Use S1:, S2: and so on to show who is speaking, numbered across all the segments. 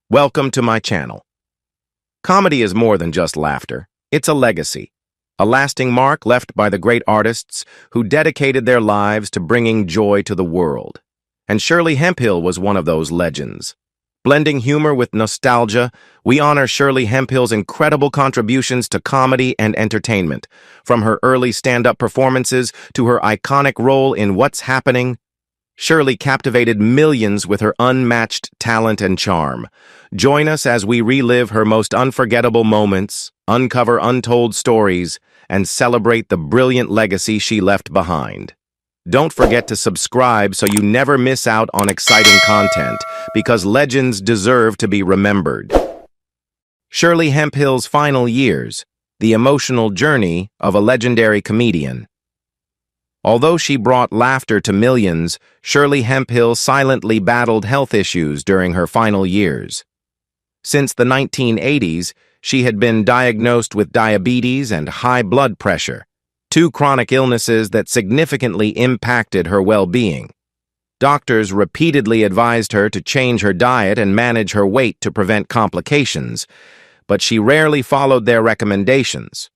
S1: Welcome to my channel. Comedy is more than just laughter. It's a legacy, a lasting mark left by the great artists who dedicated their lives to bringing joy to the world. And Shirley Hemphill was one of those legends. Blending humor with nostalgia, we honor Shirley Hemphill's incredible contributions to comedy and entertainment, from her early stand-up performances to her iconic role in What's Happening. Shirley captivated millions with her unmatched talent and charm. Join us as we relive her most unforgettable moments, uncover untold stories, and celebrate the brilliant legacy she left behind. Don't forget to subscribe so you never miss out on exciting content, because legends deserve to be remembered. Shirley Hemphill's final years, the emotional journey of a legendary comedian. Although she brought laughter to millions, Shirley Hemphill silently battled health issues during her final years. Since the 1980s, she had been diagnosed with diabetes and high blood pressure, two chronic illnesses that significantly impacted her well-being. Doctors repeatedly advised her to change her diet and manage her weight to prevent complications, but she rarely followed their recommendations.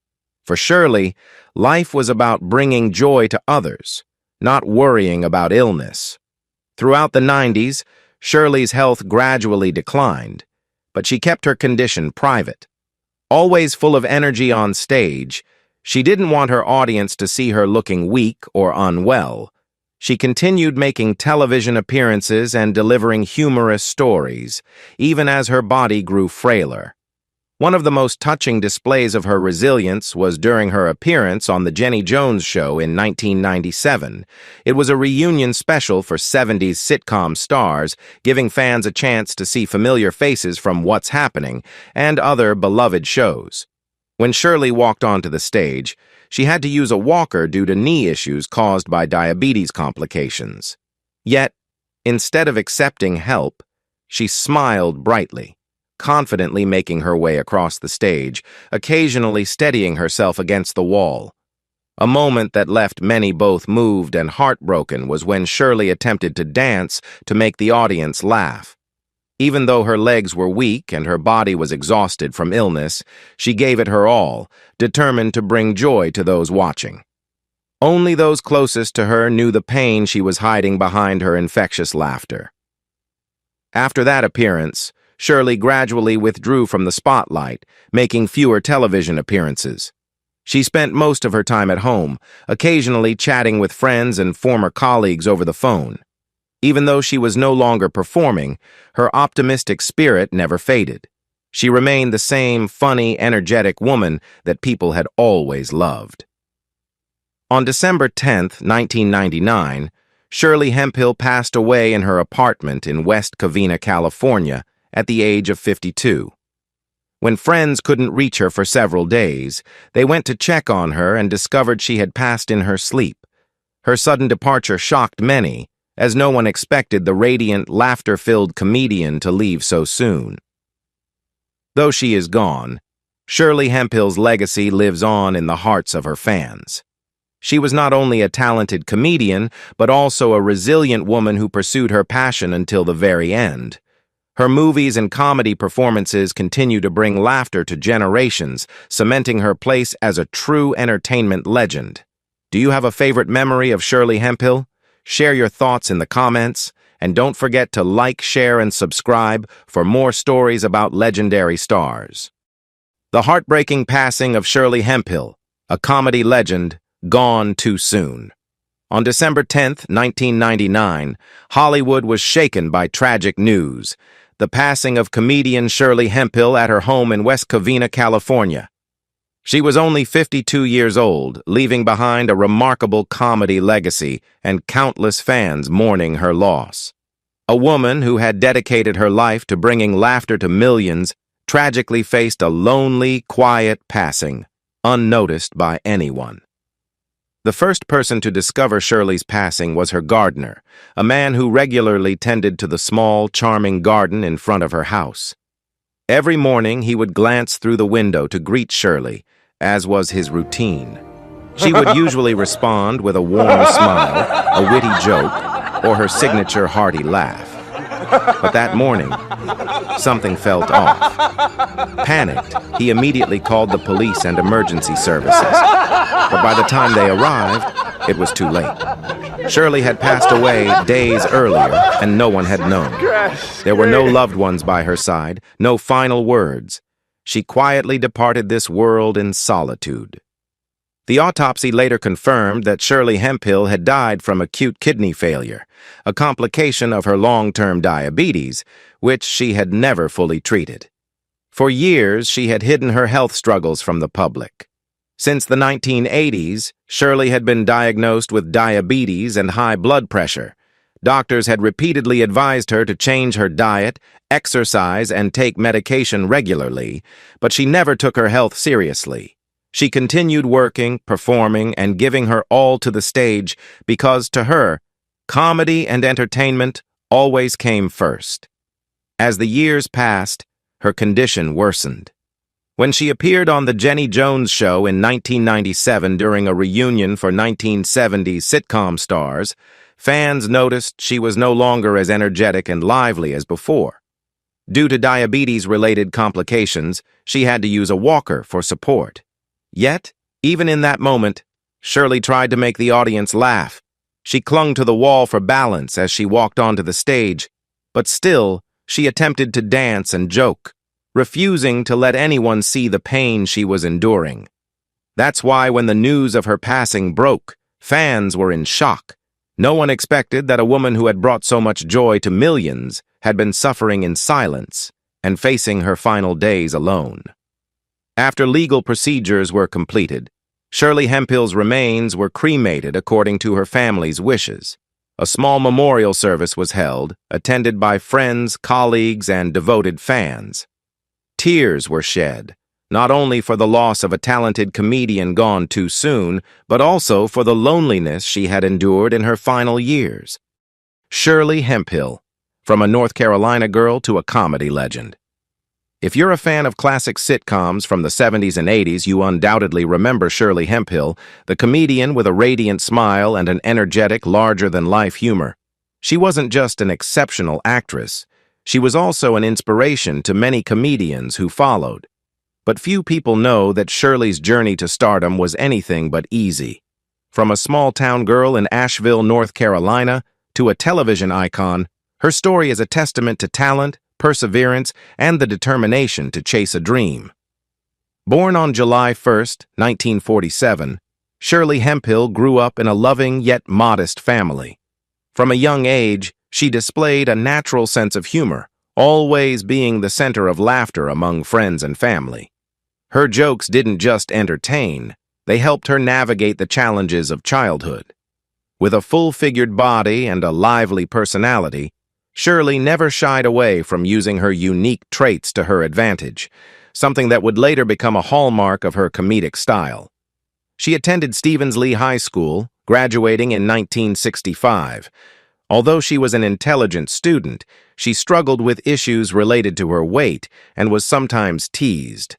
S1: For Shirley, life was about bringing joy to others, not worrying about illness. Throughout the 90s, Shirley's health gradually declined, but she kept her condition private. Always full of energy on stage, she didn't want her audience to see her looking weak or unwell. She continued making television appearances and delivering humorous stories, even as her body grew frailer. One of the most touching displays of her resilience was during her appearance on The Jenny Jones Show in 1997. It was a reunion special for 70s sitcom stars, giving fans a chance to see familiar faces from What's Happening and other beloved shows. When Shirley walked onto the stage, she had to use a walker due to knee issues caused by diabetes complications. Yet, instead of accepting help, she smiled brightly, confidently making her way across the stage, occasionally steadying herself against the wall. A moment that left many both moved and heartbroken was when Shirley attempted to dance to make the audience laugh. Even though her legs were weak and her body was exhausted from illness, she gave it her all, determined to bring joy to those watching. Only those closest to her knew the pain she was hiding behind her infectious laughter. After that appearance, Shirley gradually withdrew from the spotlight, making fewer television appearances. She spent most of her time at home, occasionally chatting with friends and former colleagues over the phone. Even though she was no longer performing, her optimistic spirit never faded. She remained the same funny, energetic woman that people had always loved. On December 10, 1999, Shirley Hemphill passed away in her apartment in West Covina, California, at the age of 52. When friends couldn't reach her for several days, they went to check on her and discovered she had passed in her sleep. Her sudden departure shocked many, as no one expected the radiant, laughter-filled comedian to leave so soon. Though she is gone, Shirley Hemphill's legacy lives on in the hearts of her fans. She was not only a talented comedian, but also a resilient woman who pursued her passion until the very end. Her movies and comedy performances continue to bring laughter to generations, cementing her place as a true entertainment legend. Do you have a favorite memory of Shirley Hemphill? Share your thoughts in the comments, and don't forget to like, share, and subscribe for more stories about legendary stars. The heartbreaking passing of Shirley Hemphill, a comedy legend, gone too soon. On December 10, 1999, Hollywood was shaken by tragic news: the passing of comedian Shirley Hemphill at her home in West Covina, California. She was only 52 years old, leaving behind a remarkable comedy legacy and countless fans mourning her loss. A woman who had dedicated her life to bringing laughter to millions tragically faced a lonely, quiet passing, unnoticed by anyone. The first person to discover Shirley's passing was her gardener, a man who regularly tended to the small, charming garden in front of her house. Every morning, he would glance through the window to greet Shirley, as was his routine. She would usually respond with a warm smile, a witty joke, or her signature hearty laugh. But that morning, something felt off. Panicked, he immediately called the police and emergency services. But by the time they arrived, it was too late. Shirley had passed away days earlier, and no one had known. There were no loved ones by her side, no final words. She quietly departed this world in solitude. The autopsy later confirmed that Shirley Hemphill had died from acute kidney failure, a complication of her long-term diabetes, which she had never fully treated. For years, she had hidden her health struggles from the public. Since the 1980s, Shirley had been diagnosed with diabetes and high blood pressure. Doctors had repeatedly advised her to change her diet, exercise, and take medication regularly, but she never took her health seriously. She continued working, performing, and giving her all to the stage because, to her, comedy and entertainment always came first. As the years passed, her condition worsened. When she appeared on The Jenny Jones Show in 1997 during a reunion for 1970s sitcom stars, fans noticed she was no longer as energetic and lively as before. Due to diabetes-related complications, she had to use a walker for support. Yet, even in that moment, Shirley tried to make the audience laugh. She clung to the wall for balance as she walked onto the stage, but still, she attempted to dance and joke, refusing to let anyone see the pain she was enduring. That's why when the news of her passing broke, fans were in shock. No one expected that a woman who had brought so much joy to millions had been suffering in silence and facing her final days alone. After legal procedures were completed, Shirley Hemphill's remains were cremated according to her family's wishes. A small memorial service was held, attended by friends, colleagues, and devoted fans. Tears were shed, not only for the loss of a talented comedian gone too soon, but also for the loneliness she had endured in her final years. Shirley Hemphill, from a North Carolina girl to a comedy legend. If you're a fan of classic sitcoms from the 70s and 80s, you undoubtedly remember Shirley Hemphill, the comedian with a radiant smile and an energetic, larger-than-life humor. She wasn't just an exceptional actress. She was also an inspiration to many comedians who followed. But few people know that Shirley's journey to stardom was anything but easy. From a small-town girl in Asheville, North Carolina, to a television icon, her story is a testament to talent, perseverance, and the determination to chase a dream. Born on July 1, 1947, Shirley Hemphill grew up in a loving yet modest family. From a young age, she displayed a natural sense of humor, always being the center of laughter among friends and family. Her jokes didn't just entertain, they helped her navigate the challenges of childhood. With a full-figured body and a lively personality, Shirley never shied away from using her unique traits to her advantage, something that would later become a hallmark of her comedic style. She attended Stevens Lee High School, graduating in 1965. Although she was an intelligent student, she struggled with issues related to her weight and was sometimes teased.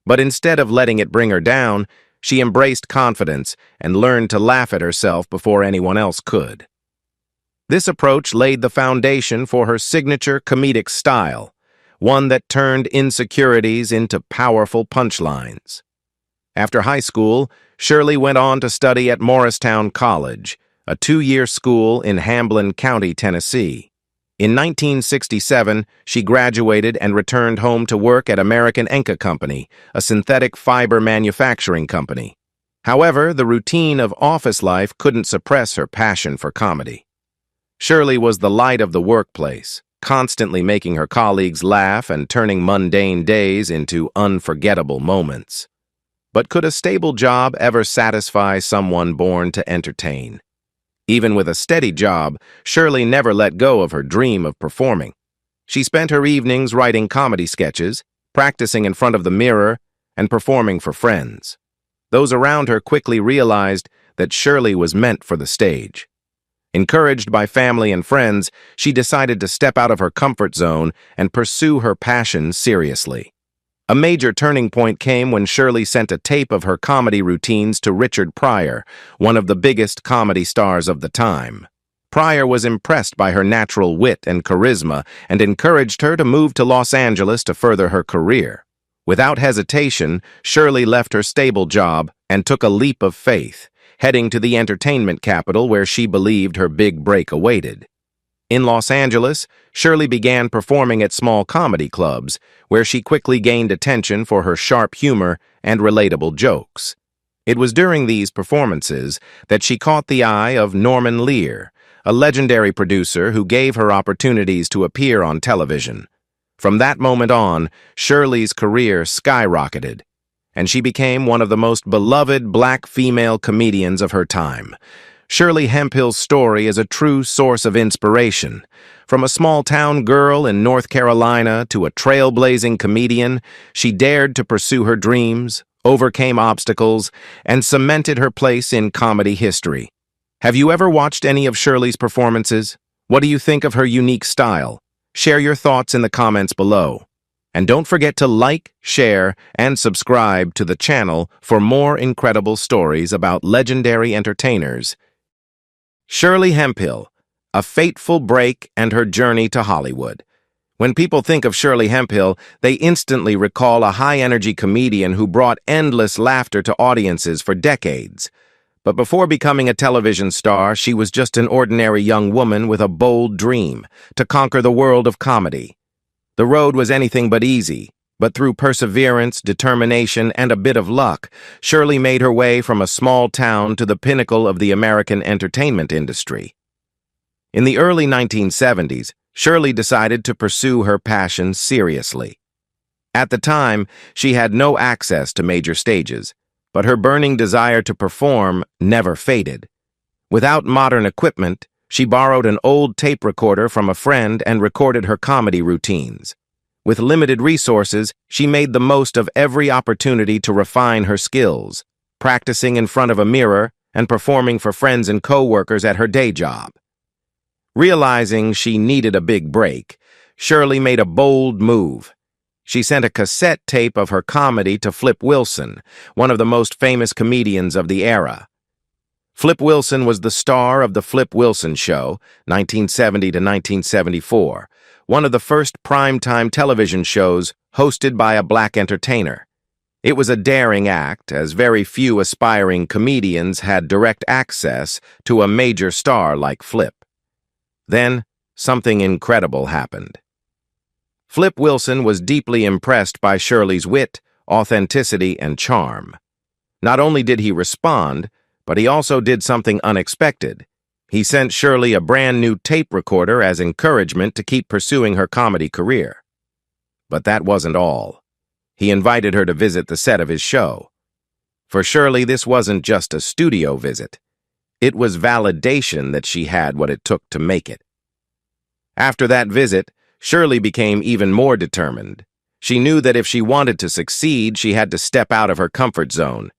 S1: But instead of letting it bring her down, she embraced confidence and learned to laugh at herself before anyone else could. This approach laid the foundation for her signature comedic style, one that turned insecurities into powerful punchlines. After high school, Shirley went on to study at Morristown College, a 2-year school in Hamblin County, Tennessee. In 1967, she graduated and returned home to work at American Enca Company, a synthetic fiber manufacturing company. However, the routine of office life couldn't suppress her passion for comedy. Shirley was the light of the workplace, constantly making her colleagues laugh and turning mundane days into unforgettable moments. But could a stable job ever satisfy someone born to entertain? Even with a steady job, Shirley never let go of her dream of performing. She spent her evenings writing comedy sketches, practicing in front of the mirror, and performing for friends. Those around her quickly realized that Shirley was meant for the stage. Encouraged by family and friends, she decided to step out of her comfort zone and pursue her passion seriously. A major turning point came when Shirley sent a tape of her comedy routines to Richard Pryor, one of the biggest comedy stars of the time. Pryor was impressed by her natural wit and charisma and encouraged her to move to Los Angeles to further her career. Without hesitation, Shirley left her stable job and took a leap of faith, heading to the entertainment capital where she believed her big break awaited. In Los Angeles, Shirley began performing at small comedy clubs, where she quickly gained attention for her sharp humor and relatable jokes. It was during these performances that she caught the eye of Norman Lear, a legendary producer who gave her opportunities to appear on television. From that moment on, Shirley's career skyrocketed, and she became one of the most beloved black female comedians of her time. Shirley Hemphill's story is a true source of inspiration. From a small-town girl in North Carolina to a trailblazing comedian, she dared to pursue her dreams, overcame obstacles, and cemented her place in comedy history. Have you ever watched any of Shirley's performances? What do you think of her unique style? Share your thoughts in the comments below. And don't forget to like, share, and subscribe to the channel for more incredible stories about legendary entertainers. Shirley Hemphill, a fateful break and her journey to Hollywood. When people think of Shirley Hemphill, they instantly recall a high-energy comedian who brought endless laughter to audiences for decades. But before becoming a television star, she was just an ordinary young woman with a bold dream to conquer the world of comedy. The road was anything but easy, but through perseverance, determination, and a bit of luck, Shirley made her way from a small town to the pinnacle of the American entertainment industry. In the early 1970s, Shirley decided to pursue her passion seriously. At the time, she had no access to major stages, but her burning desire to perform never faded. Without modern equipment, she borrowed an old tape recorder from a friend and recorded her comedy routines. With limited resources, she made the most of every opportunity to refine her skills, practicing in front of a mirror and performing for friends and co-workers at her day job. Realizing she needed a big break, Shirley made a bold move. She sent a cassette tape of her comedy to Flip Wilson, one of the most famous comedians of the era. Flip Wilson was the star of The Flip Wilson Show, 1970 to 1974, one of the first primetime television shows hosted by a black entertainer. It was a daring act, as very few aspiring comedians had direct access to a major star like Flip. Then, something incredible happened. Flip Wilson was deeply impressed by Shirley's wit, authenticity, and charm. Not only did he respond, but he also did something unexpected. He sent Shirley a brand new tape recorder as encouragement to keep pursuing her comedy career. But that wasn't all. He invited her to visit the set of his show. For Shirley, this wasn't just a studio visit. It was validation that she had what it took to make it. After that visit, Shirley became even more determined. She knew that if she wanted to succeed, she had to step out of her comfort zone.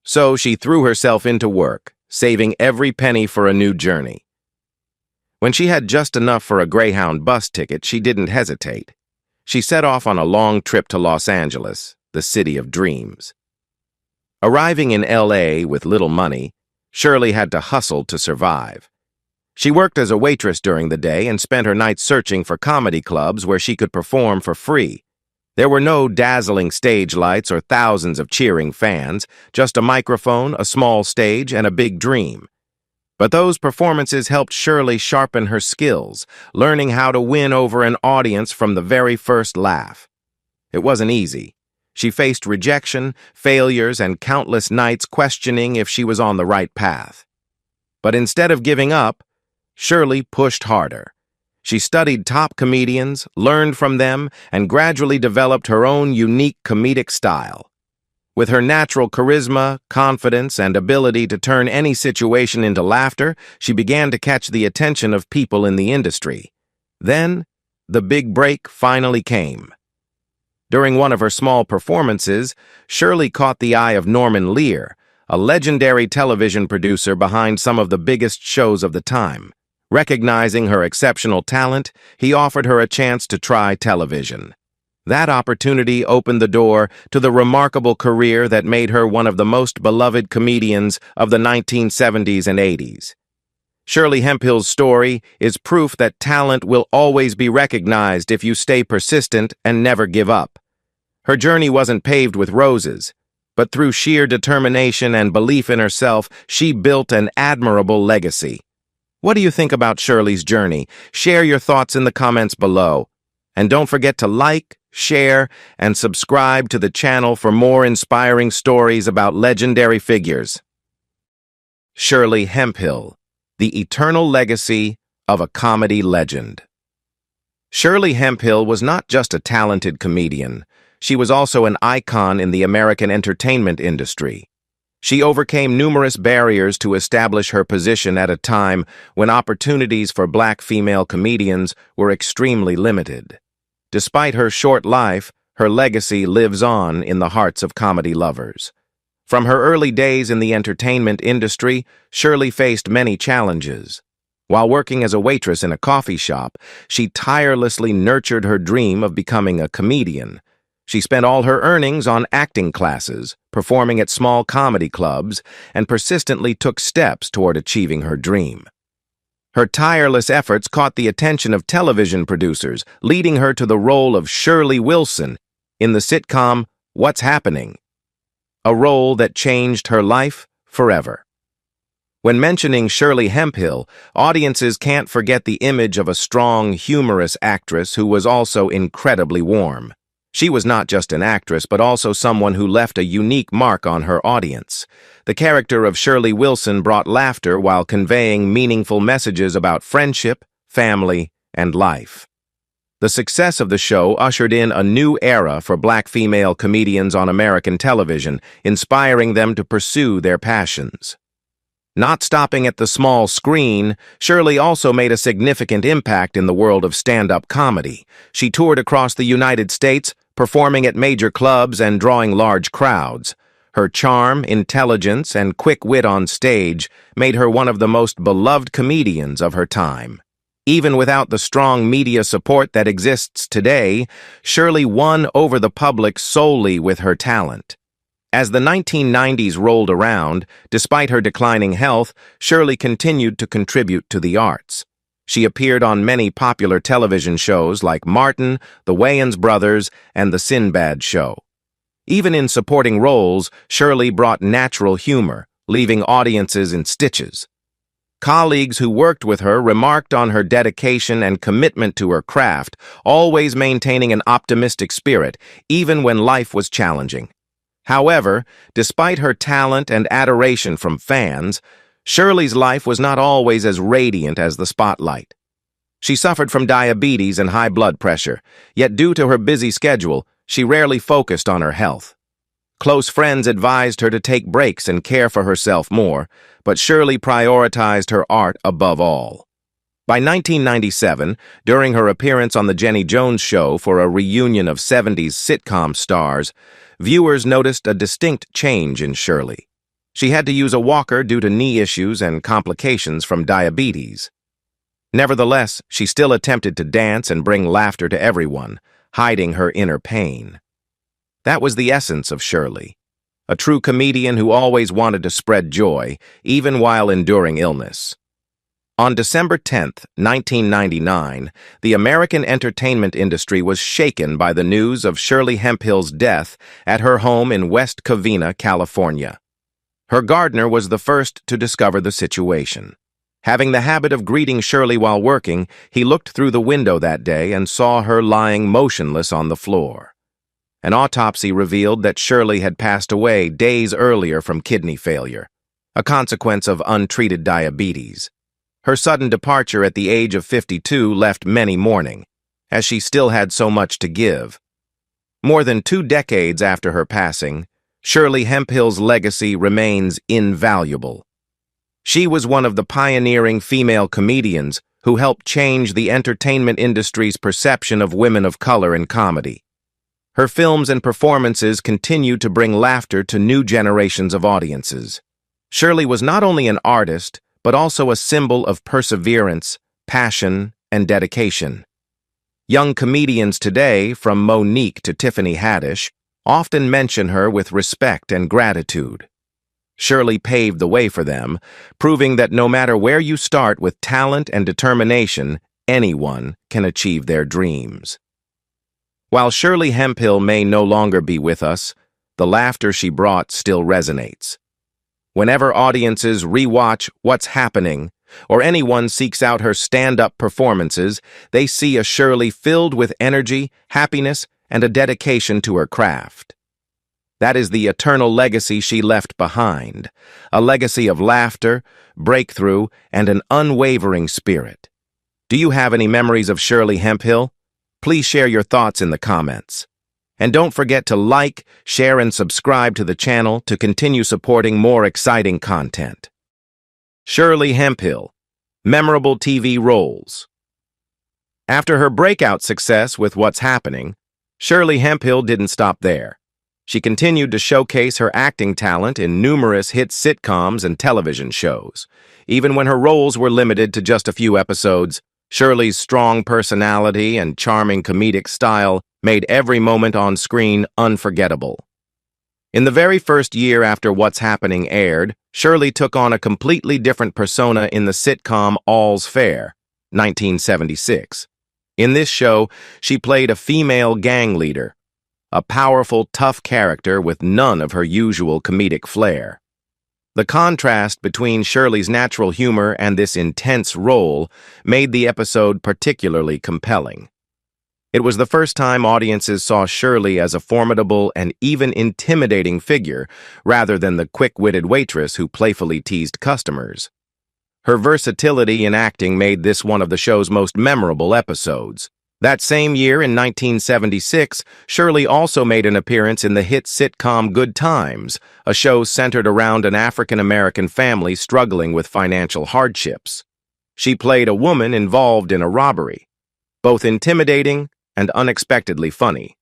S1: So she threw herself into work, saving every penny for a new journey. When she had just enough for a Greyhound bus ticket, she didn't hesitate. She set off on a long trip to Los Angeles, the city of dreams. Arriving in LA with little money, Shirley had to hustle to survive. She worked as a waitress during the day and spent her nights searching for comedy clubs where she could perform for free. There were no dazzling stage lights or thousands of cheering fans, just a microphone, a small stage, and a big dream. But those performances helped Shirley sharpen her skills, learning how to win over an audience from the very first laugh. It wasn't easy. She faced rejection, failures, and countless nights questioning if she was on the right path. But instead of giving up, Shirley pushed harder. She studied top comedians, learned from them, and gradually developed her own unique comedic style. With her natural charisma, confidence, and ability to turn any situation into laughter, she began to catch the attention of people in the industry. Then, the big break finally came. During one of her small performances, Shirley caught the eye of Norman Lear, a legendary television producer behind some of the biggest shows of the time. Recognizing her exceptional talent, he offered her a chance to try television. That opportunity opened the door to the remarkable career that made her one of the most beloved comedians of the 1970s and 80s. Shirley Hemphill's story is proof that talent will always be recognized if you stay persistent and never give up. Her journey wasn't paved with roses, but through sheer determination and belief in herself, she built an admirable legacy. What do you think about Shirley's journey? Share your thoughts in the comments below. And don't forget to like, share, and subscribe to the channel for more inspiring stories about legendary figures. Shirley Hemphill, the eternal legacy of a comedy legend. Shirley Hemphill was not just a talented comedian. She was also an icon in the American entertainment industry. She overcame numerous barriers to establish her position at a time when opportunities for black female comedians were extremely limited. Despite her short life, her legacy lives on in the hearts of comedy lovers. From her early days in the entertainment industry, Shirley faced many challenges. While working as a waitress in a coffee shop, she tirelessly nurtured her dream of becoming a comedian. She spent all her earnings on acting classes, performing at small comedy clubs, and persistently took steps toward achieving her dream. Her tireless efforts caught the attention of television producers, leading her to the role of Shirley Wilson in the sitcom What's Happening?, a role that changed her life forever. When mentioning Shirley Hemphill, audiences can't forget the image of a strong, humorous actress who was also incredibly warm. She was not just an actress, but also someone who left a unique mark on her audience. The character of Shirley Wilson brought laughter while conveying meaningful messages about friendship, family, and life. The success of the show ushered in a new era for black female comedians on American television, inspiring them to pursue their passions. Not stopping at the small screen, Shirley also made a significant impact in the world of stand-up comedy. She toured across the United States, performing at major clubs and drawing large crowds. Her charm, intelligence, and quick wit on stage made her one of the most beloved comedians of her time. Even without the strong media support that exists today, Shirley won over the public solely with her talent. As the 1990s rolled around, despite her declining health, Shirley continued to contribute to the arts. She appeared on many popular television shows like Martin, The Wayans Brothers, and The Sinbad Show. Even in supporting roles, Shirley brought natural humor, leaving audiences in stitches. Colleagues who worked with her remarked on her dedication and commitment to her craft, always maintaining an optimistic spirit, even when life was challenging. However, despite her talent and adoration from fans, Shirley's life was not always as radiant as the spotlight. She suffered from diabetes and high blood pressure, yet due to her busy schedule, she rarely focused on her health. Close friends advised her to take breaks and care for herself more, but Shirley prioritized her art above all. By 1997, during her appearance on The Jenny Jones Show for a reunion of 70s sitcom stars, viewers noticed a distinct change in Shirley. She had to use a walker due to knee issues and complications from diabetes. Nevertheless, she still attempted to dance and bring laughter to everyone, hiding her inner pain. That was the essence of Shirley, a true comedian who always wanted to spread joy, even while enduring illness. On December 10, 1999, the American entertainment industry was shaken by the news of Shirley Hemphill's death at her home in West Covina, California. Her gardener was the first to discover the situation. Having the habit of greeting Shirley while working, he looked through the window that day and saw her lying motionless on the floor. An autopsy revealed that Shirley had passed away days earlier from kidney failure, a consequence of untreated diabetes. Her sudden departure at the age of 52 left many mourning, as she still had so much to give. More than 2 decades after her passing, Shirley Hemphill's legacy remains invaluable. She was one of the pioneering female comedians who helped change the entertainment industry's perception of women of color in comedy. Her films and performances continue to bring laughter to new generations of audiences. Shirley was not only an artist, but also a symbol of perseverance, passion, and dedication. Young comedians today, from Monique to Tiffany Haddish, often mention her with respect and gratitude. Shirley paved the way for them, proving that no matter where you start with talent and determination, anyone can achieve their dreams. While Shirley Hemphill may no longer be with us, the laughter she brought still resonates. Whenever audiences rewatch What's Happening, or anyone seeks out her stand-up performances, they see a Shirley filled with energy, happiness, and a dedication to her craft. That is the eternal legacy she left behind, a legacy of laughter, breakthrough, and an unwavering spirit. Do you have any memories of Shirley Hemphill? Please share your thoughts in the comments. And don't forget to like, share, and subscribe to the channel to continue supporting more exciting content. Shirley Hemphill, memorable TV roles. After her breakout success with What's Happening, Shirley Hemphill didn't stop there. She continued to showcase her acting talent in numerous hit sitcoms and television shows. Even when her roles were limited to just a few episodes, Shirley's strong personality and charming comedic style made every moment on screen unforgettable. In the very first year after What's Happening aired, Shirley took on a completely different persona in the sitcom All's Fair, 1976. In this show, she played a female gang leader, a powerful, tough character with none of her usual comedic flair. The contrast between Shirley's natural humor and this intense role made the episode particularly compelling. It was the first time audiences saw Shirley as a formidable and even intimidating figure, rather than the quick-witted waitress who playfully teased customers. Her versatility in acting made this one of the show's most memorable episodes. That same year, in 1976, Shirley also made an appearance in the hit sitcom Good Times, a show centered around an African-American family struggling with financial hardships. She played a woman involved in a robbery, both intimidating and unexpectedly funny.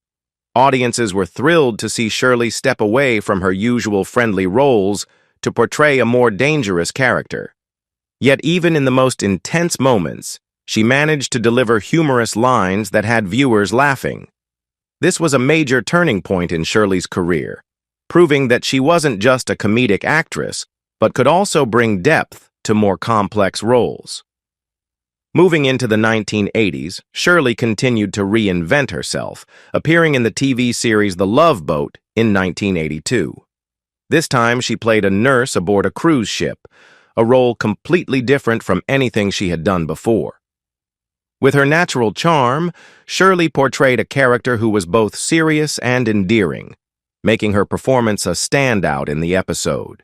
S1: Audiences were thrilled to see Shirley step away from her usual friendly roles to portray a more dangerous character. Yet even in the most intense moments, she managed to deliver humorous lines that had viewers laughing. This was a major turning point in Shirley's career, proving that she wasn't just a comedic actress, but could also bring depth to more complex roles. Moving into the 1980s, Shirley continued to reinvent herself, appearing in the TV series The Love Boat in 1982. This time, she played a nurse aboard a cruise ship, a role completely different from anything she had done before. With her natural charm, Shirley portrayed a character who was both serious and endearing, making her performance a standout in the episode.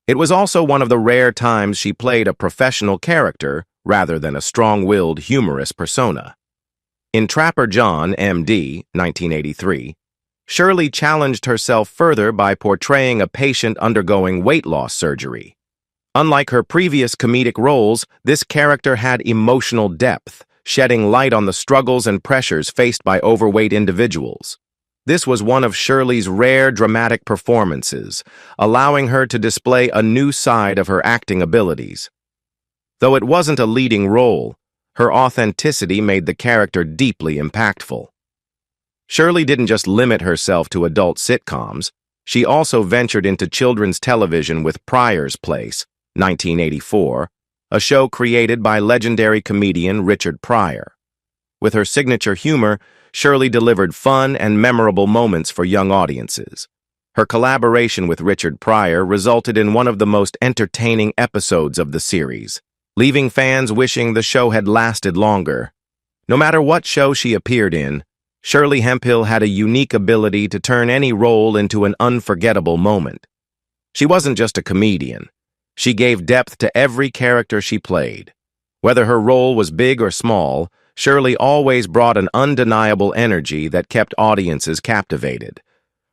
S1: It was also one of the rare times she played a professional character rather than a strong-willed, humorous persona. In Trapper John, M.D., 1983, Shirley challenged herself further by portraying a patient undergoing weight loss surgery. Unlike her previous comedic roles, this character had emotional depth, shedding light on the struggles and pressures faced by overweight individuals. This was one of Shirley's rare dramatic performances, allowing her to display a new side of her acting abilities. Though it wasn't a leading role, her authenticity made the character deeply impactful. Shirley didn't just limit herself to adult sitcoms, she also ventured into children's television with Pryor's Place, 1984, a show created by legendary comedian Richard Pryor. With her signature humor, Shirley delivered fun and memorable moments for young audiences. Her collaboration with Richard Pryor resulted in one of the most entertaining episodes of the series, leaving fans wishing the show had lasted longer. No matter what show she appeared in, Shirley Hemphill had a unique ability to turn any role into an unforgettable moment. She wasn't just a comedian. She gave depth to every character she played. Whether her role was big or small, Shirley always brought an undeniable energy that kept audiences captivated.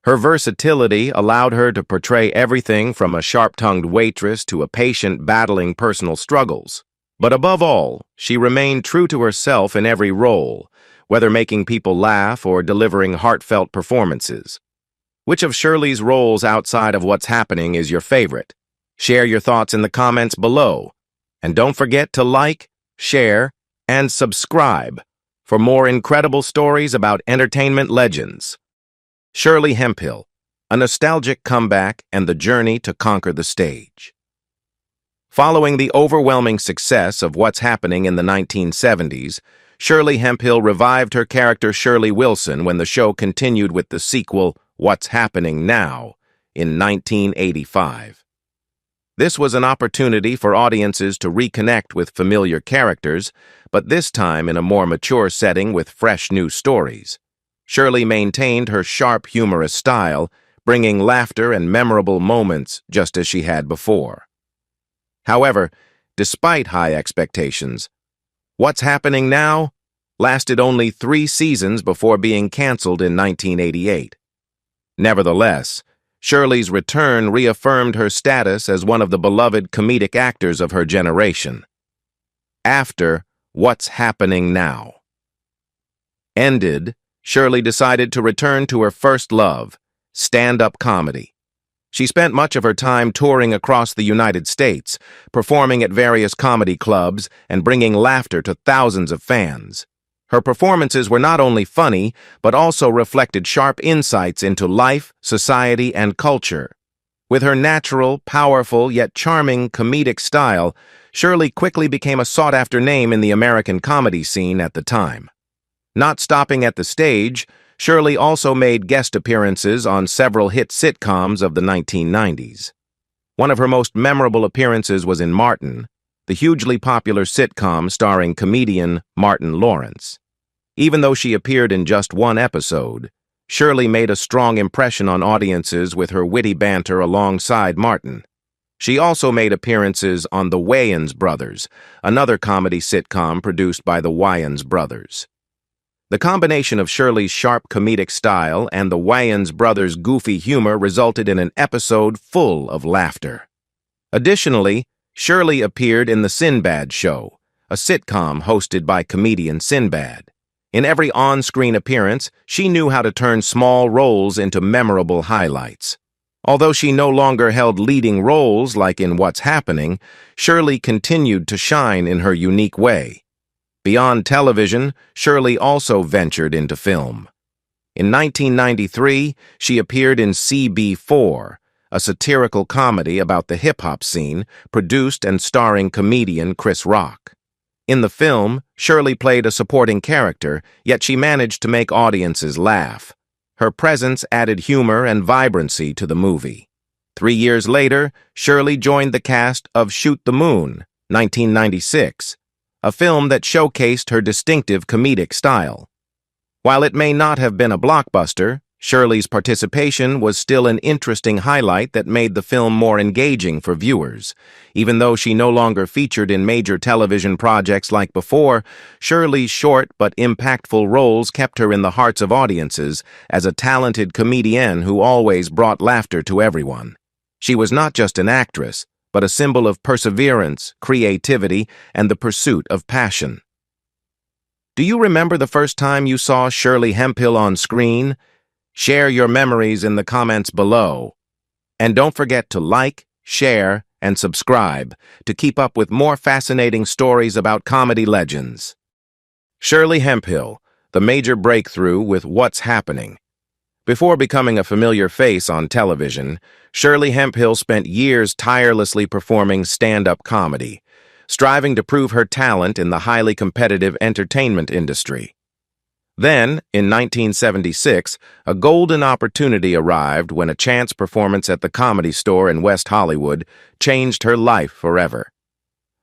S1: Her versatility allowed her to portray everything from a sharp-tongued waitress to a patient battling personal struggles. But above all, she remained true to herself in every role, whether making people laugh or delivering heartfelt performances. Which of Shirley's roles outside of What's Happening is your favorite? Share your thoughts in the comments below. And don't forget to like, share, and subscribe for more incredible stories about entertainment legends. Shirley Hemphill, a nostalgic comeback and the journey to conquer the stage. Following the overwhelming success of What's Happening in the 1970s, Shirley Hemphill revived her character Shirley Wilson when the show continued with the sequel, What's Happening Now, in 1985. This was an opportunity for audiences to reconnect with familiar characters, but this time in a more mature setting with fresh new stories. Shirley maintained her sharp, humorous style, bringing laughter and memorable moments just as she had before. However, despite high expectations, What's Happening Now lasted only 3 seasons before being canceled in 1988. Nevertheless, Shirley's return reaffirmed her status as one of the beloved comedic actors of her generation. After What's Happening Now ended, Shirley decided to return to her first love, stand-up comedy. She spent much of her time touring across the United States, performing at various comedy clubs and bringing laughter to thousands of fans. Her performances were not only funny, but also reflected sharp insights into life, society, and culture. With her natural, powerful, yet charming comedic style, Shirley quickly became a sought-after name in the American comedy scene at the time. Not stopping at the stage, Shirley also made guest appearances on several hit sitcoms of the 1990s. One of her most memorable appearances was in Martin, the hugely popular sitcom starring comedian Martin Lawrence. Even though she appeared in just one episode, Shirley made a strong impression on audiences with her witty banter alongside Martin. She also made appearances on The Wayans Brothers, another comedy sitcom produced by the Wayans brothers. The combination of Shirley's sharp comedic style and the Wayans brothers' goofy humor resulted in an episode full of laughter. Additionally, Shirley appeared in The Sinbad Show, a sitcom hosted by comedian Sinbad. In every on-screen appearance, she knew how to turn small roles into memorable highlights. Although she no longer held leading roles like in What's Happening, Shirley continued to shine in her unique way. Beyond television, Shirley also ventured into film. In 1993, she appeared in CB4, a satirical comedy about the hip-hop scene, produced and starring comedian Chris Rock. In the film, Shirley played a supporting character, yet she managed to make audiences laugh. Her presence added humor and vibrancy to the movie. 3 years later, Shirley joined the cast of Shoot the Moon, 1996, a film that showcased her distinctive comedic style. While it may not have been a blockbuster, Shirley's participation was still an interesting highlight that made the film more engaging for viewers. Even though she no longer featured in major television projects like before, Shirley's short but impactful roles kept her in the hearts of audiences as a talented comedienne who always brought laughter to everyone. She was not just an actress, but a symbol of perseverance, creativity, and the pursuit of passion. Do you remember the first time you saw Shirley Hemphill on screen? Share your memories in the comments below. And don't forget to like, share, and subscribe to keep up with more fascinating stories about comedy legends. Shirley Hemphill, the major breakthrough with What's Happening. Before becoming a familiar face on television, Shirley Hemphill spent years tirelessly performing stand-up comedy, striving to prove her talent in the highly competitive entertainment industry. Then, in 1976, a golden opportunity arrived when a chance performance at the Comedy Store in West Hollywood changed her life forever.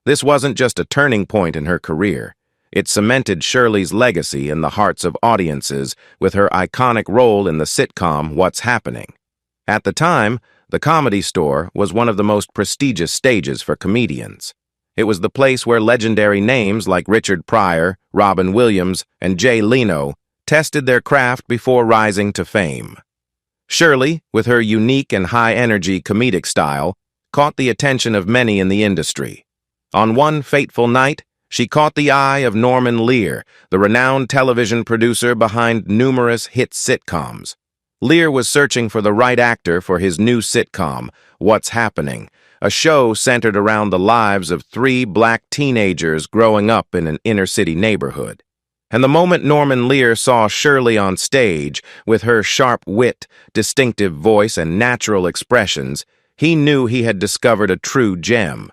S1: This wasn't just a turning point in her career. It cemented Shirley's legacy in the hearts of audiences with her iconic role in the sitcom What's Happening. At the time, the Comedy Store was one of the most prestigious stages for comedians. It was the place where legendary names like Richard Pryor, Robin Williams, and Jay Leno tested their craft before rising to fame. Shirley, with her unique and high-energy comedic style, caught the attention of many in the industry. On one fateful night, she caught the eye of Norman Lear, the renowned television producer behind numerous hit sitcoms. Lear was searching for the right actor for his new sitcom, What's Happening, a show centered around the lives of 3 black teenagers growing up in an inner-city neighborhood. And the moment Norman Lear saw Shirley on stage, with her sharp wit, distinctive voice, and natural expressions, he knew he had discovered a true gem.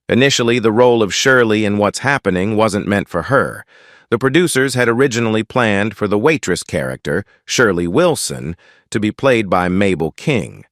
S1: Initially, the role of Shirley in What's Happening wasn't meant for her. The producers had originally planned for the waitress character, Shirley Wilson, to be played by Mabel King.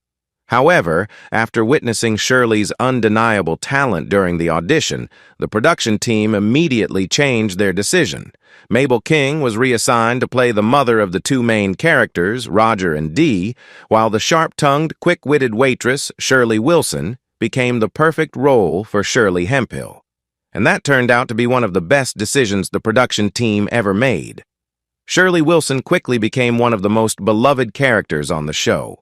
S1: However, after witnessing Shirley's undeniable talent during the audition, the production team immediately changed their decision. Mabel King was reassigned to play the mother of the two main characters, Roger and Dee, while the sharp-tongued, quick-witted waitress, Shirley Wilson, became the perfect role for Shirley Hemphill. And that turned out to be one of the best decisions the production team ever made. Shirley Wilson quickly became one of the most beloved characters on the show.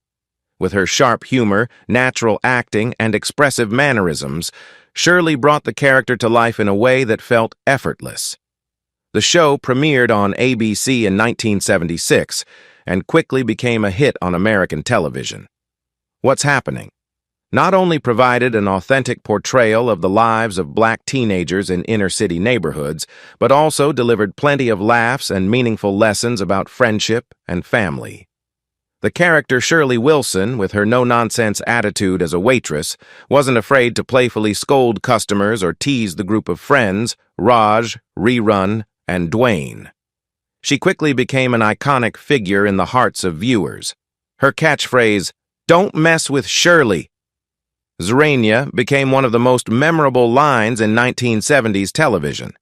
S1: With her sharp humor, natural acting, and expressive mannerisms, Shirley brought the character to life in a way that felt effortless. The show premiered on ABC in 1976 and quickly became a hit on American television. What's Happening not only provided an authentic portrayal of the lives of black teenagers in inner-city neighborhoods, but also delivered plenty of laughs and meaningful lessons about friendship and family. The character Shirley Wilson, with her no-nonsense attitude as a waitress, wasn't afraid to playfully scold customers or tease the group of friends, Raj, Rerun, and Dwayne. She quickly became an iconic figure in the hearts of viewers. Her catchphrase, "Don't mess with Shirley," Zrania, became one of the most memorable lines in 1970s television.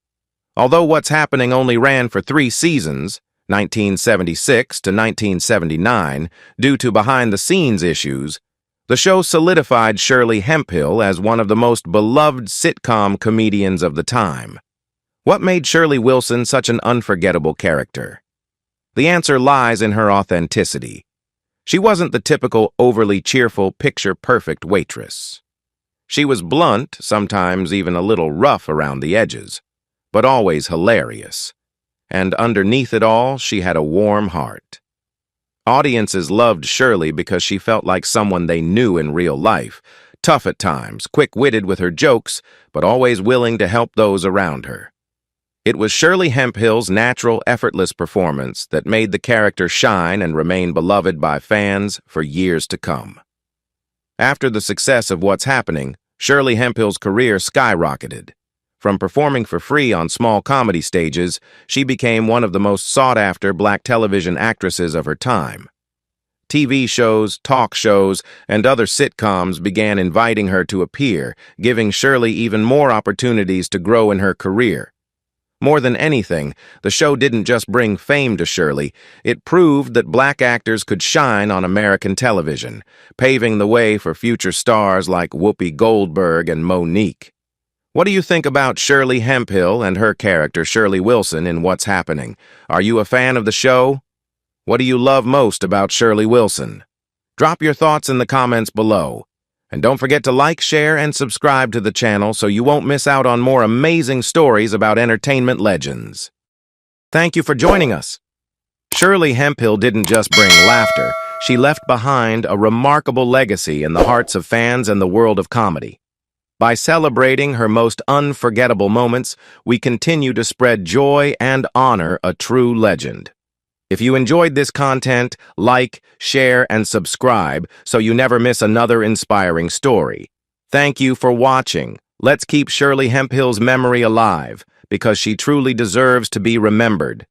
S1: Although What's Happening only ran for 3 seasons, 1976 to 1979, due to behind-the-scenes issues, the show solidified Shirley Hemphill as one of the most beloved sitcom comedians of the time. What made Shirley Wilson such an unforgettable character? The answer lies in her authenticity. She wasn't the typical overly cheerful, picture-perfect waitress. She was blunt, sometimes even a little rough around the edges, but always hilarious. And underneath it all, she had a warm heart. Audiences loved Shirley because she felt like someone they knew in real life, tough at times, quick-witted with her jokes, but always willing to help those around her. It was Shirley Hemphill's natural, effortless performance that made the character shine and remain beloved by fans for years to come. After the success of What's Happening, Shirley Hemphill's career skyrocketed. From performing for free on small comedy stages, she became one of the most sought-after black television actresses of her time. TV shows, talk shows, and other sitcoms began inviting her to appear, giving Shirley even more opportunities to grow in her career. More than anything, the show didn't just bring fame to Shirley, it proved that black actors could shine on American television, paving the way for future stars like Whoopi Goldberg and Monique. What do you think about Shirley Hemphill and her character Shirley Wilson in What's Happening? Are you a fan of the show? What do you love most about Shirley Wilson? Drop your thoughts in the comments below. And don't forget to like, share, and subscribe to the channel so you won't miss out on more amazing stories about entertainment legends. Thank you for joining us. Shirley Hemphill didn't just bring laughter, she left behind a remarkable legacy in the hearts of fans and the world of comedy. By celebrating her most unforgettable moments, we continue to spread joy and honor a true legend. If you enjoyed this content, like, share, and subscribe so you never miss another inspiring story. Thank you for watching. Let's keep Shirley Hemphill's memory alive because she truly deserves to be remembered.